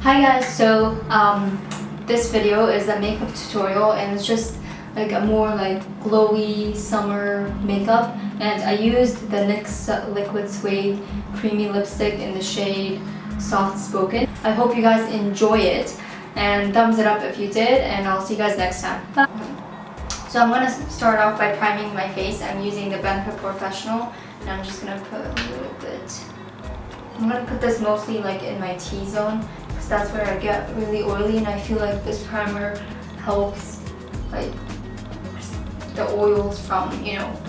Hi guys, so this video is a makeup tutorial and it's just like a more like glowy summer makeup, and I used the NYX Liquid Suede creamy lipstick in the shade Soft Spoken. I hope you guys enjoy it and thumbs it up if you did, and I'll see you guys next time. Bye. So I'm gonna start off by priming my face. I'm using the Porefessional and I'm just gonna put a little bit. I'm gonna put this mostly like in my T-zone because that's where I get really oily, and I feel like this primer helps like the oils from,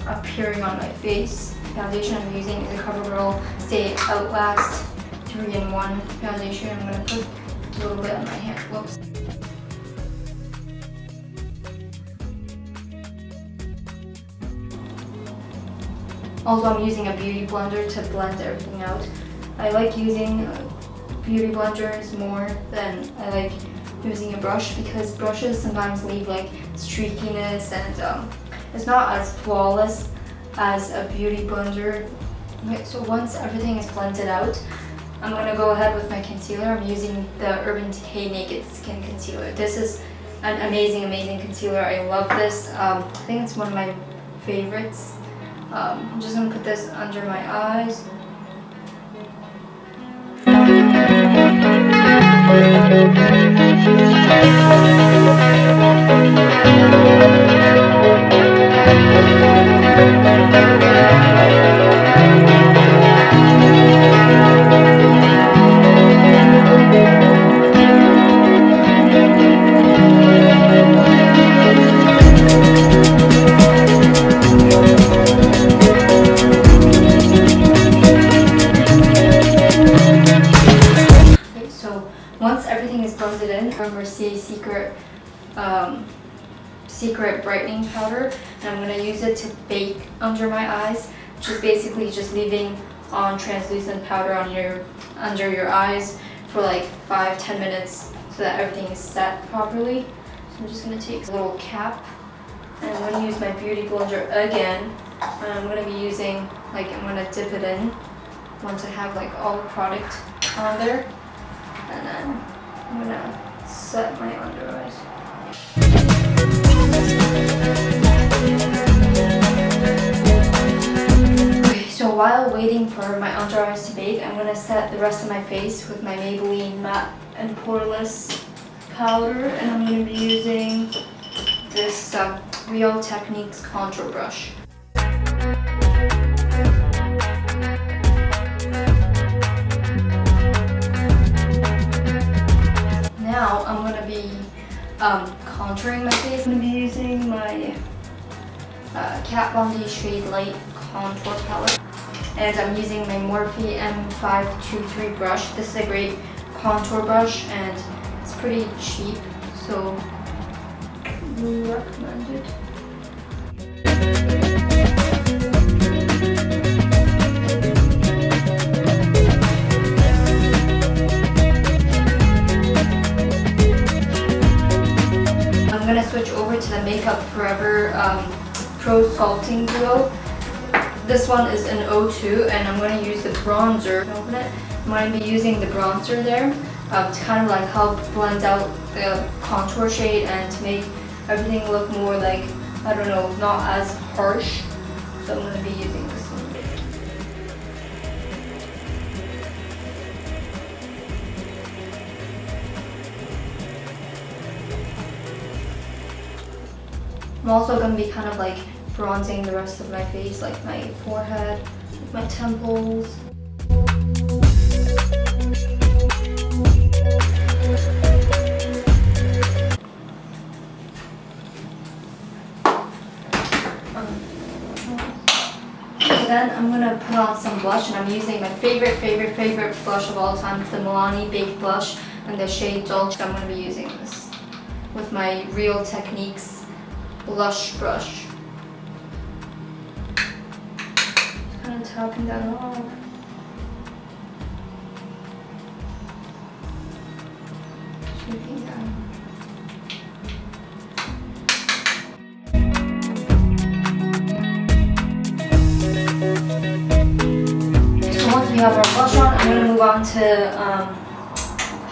appearing on my face. Foundation I'm using is a Covergirl Stay Outlast 3-in-1 foundation. I'm gonna put a little bit on my hand. Whoops. Also, I'm using a beauty blender to blend everything out. I like using beauty blenders more than I like using a brush, because brushes sometimes leave like streakiness and it's not as flawless as a beauty blender. Okay, so once everything is blended out, I'm going to go ahead with my concealer. I'm using the Urban Decay Naked Skin Concealer. This is an amazing concealer. I love this. I think it's one of my favorites. I'm just going to put this under my eyes. Once everything is blended in, Mercier Secret Brightening Powder, and I'm going to use it to bake under my eyes, which is basically just leaving on translucent powder on under your eyes for like 5-10 minutes so that everything is set properly. So I'm just going to take a little cap, and I'm going to use my beauty blender again, and I'm going to be using, I'm going to dip it in once I have like all the product on there. And then I'm gonna set my under eyes. Okay, so while waiting for my under eyes to bake, I'm gonna set the rest of my face with my Maybelline Matte and Poreless powder, and I'm gonna be using this Real Techniques contour brush. Now I'm going to be contouring my face. I'm going to be using my Kat Von D Shade Light Contour Palette. And I'm using my Morphe M523 brush. This is a great contour brush and it's pretty cheap, so really recommend it. I'm going to switch over to the Makeup Forever Pro Sculpting Duo. This one is an 02, and I'm going to use the bronzer. Open it. I'm going to be using the bronzer there to kind of like help blend out the contour shade and to make everything look more like, I don't know, not as harsh. So I'm going to be using this one. I'm also going to be kind of like bronzing the rest of my face, like my forehead, my temples. Then I'm going to put on some blush, and I'm using my favorite blush of all time, the Milani Beige blush in the shade Dolce. I'm going to be using this with my Real Techniques blush brush. Just kind of tapping that off. Sweeping down. So once we have our blush on, I'm going to move on to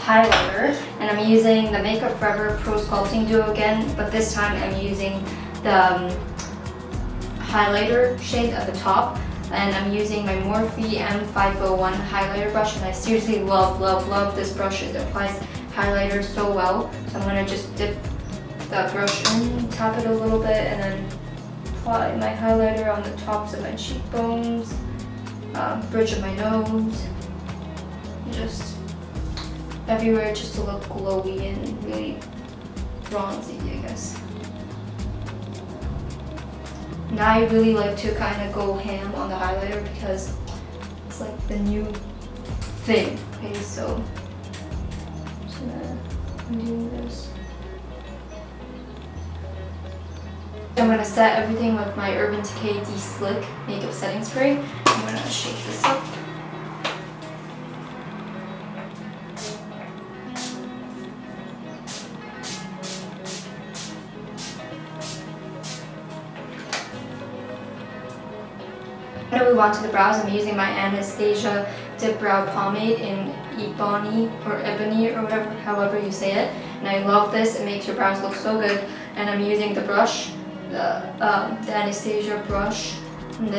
highlighter, and I'm using the Makeup Forever Pro Sculpting Duo again, but this time I'm using the highlighter shade at the top, and I'm using my Morphe M501 highlighter brush, and I seriously love this brush. It applies highlighter so well. So I'm going to just dip that brush in, tap it a little bit, and then apply my highlighter on the tops of my cheekbones, bridge of my nose, just everywhere, just to look glowy and really bronzy, I guess. Now I really like to kind of go ham on the highlighter because it's like the new thing. Okay, so just gonna undo this. I'm gonna set everything with my Urban Decay DeSlick makeup setting spray. I'm gonna shake this up. I'm gonna move on to the brows. I'm using my Anastasia Dip Brow Pomade in Ebony or whatever, however you say it. And I love this. It makes your brows look so good. And I'm using the brush, the Anastasia brush, and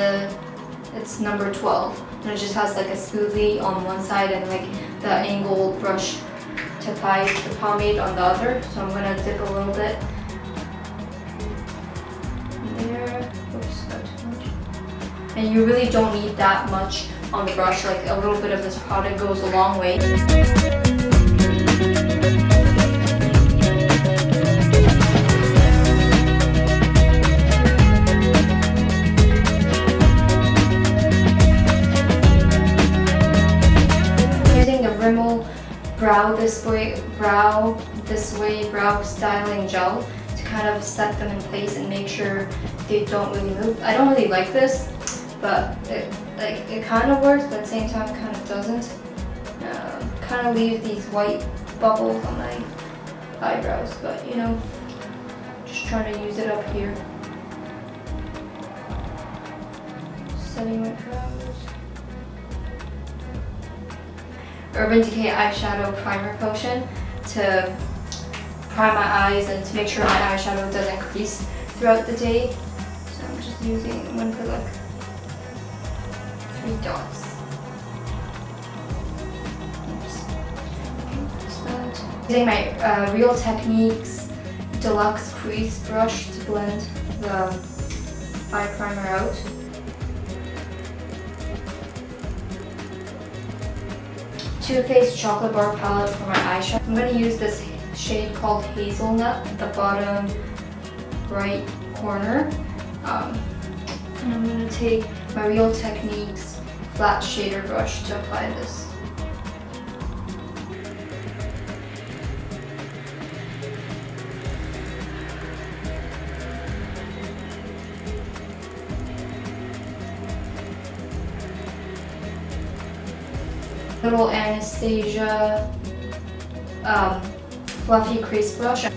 it's number 12. And it just has like a spoolie on one side and like the angled brush to apply the pomade on the other. So I'm gonna dip a little bit there. Oops, not too much. And you really don't need that much on the brush. Like a little bit of this product goes a long way. Using the Rimmel Brow This Way Brow Styling Gel to kind of set them in place and make sure they don't really move. I don't really like this, but it kind of works, but at the same time kind of doesn't. Kind of leaves these white bubbles on my eyebrows, but you know, just trying to use it up here. Setting my brows. Urban Decay eyeshadow primer potion to prime my eyes and to make sure my eyeshadow doesn't crease throughout the day. So I'm just using, I'm gonna put like 3 dots. Oops. Okay, that's that. Using my Real Techniques Deluxe Crease Brush to blend the eye primer out. Too Faced Chocolate Bar Palette for my eyeshadow. I'm going to use this shade called Hazelnut at the bottom right corner. And I'm going to take my Real Techniques flat shader brush to apply this. Little Anastasia fluffy crease brush. So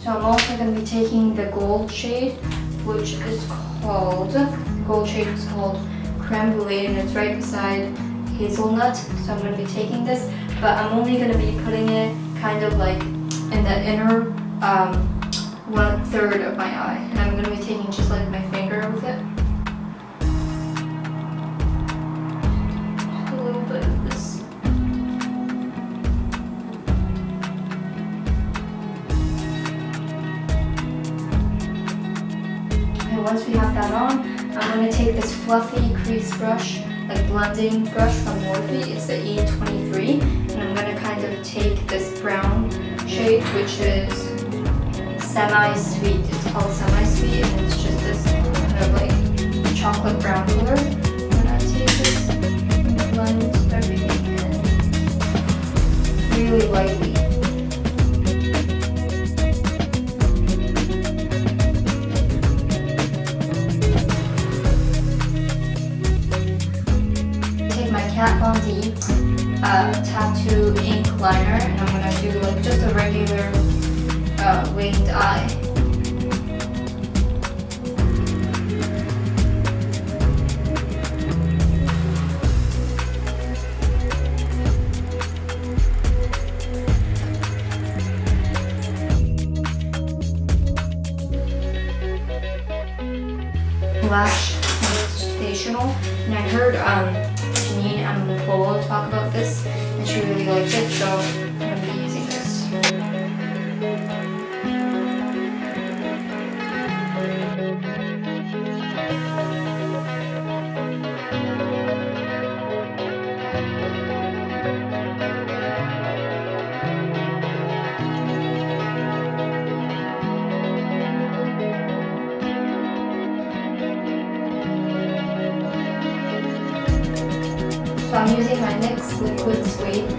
I'm also going to be taking the gold shade, which is called, Creme Brulee, and it's right beside Hazelnut. So I'm going to be taking this, but I'm only going to be putting it kind of like in the inner 1/3 of my eye, and I'm going to be taking just like my finger with it. Just a little bit of this. Okay, once we have that on, I'm going to take this fluffy crease brush, like blending brush from Morphe. It's the E23, and I'm going to kind of take this brown shade, which is semi-sweet. It's called semi-sweet, and it's just this kind of like chocolate brown color. I'm gonna take this and blend everything in really lightly. Take my Kat Von D tattoo ink liner, and I'm gonna do like just a regular winged eye. Lash Sensational, and I heard Janine and Nicole talk about this, and she really liked it, so I'm going to be using this. So I'm using my NYX Liquid Suede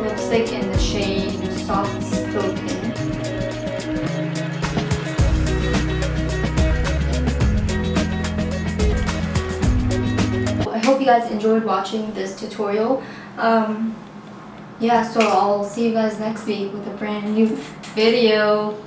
lipstick in the shade Soft Sculpting. I hope you guys enjoyed watching this tutorial. Yeah, so I'll see you guys next week with a brand new video.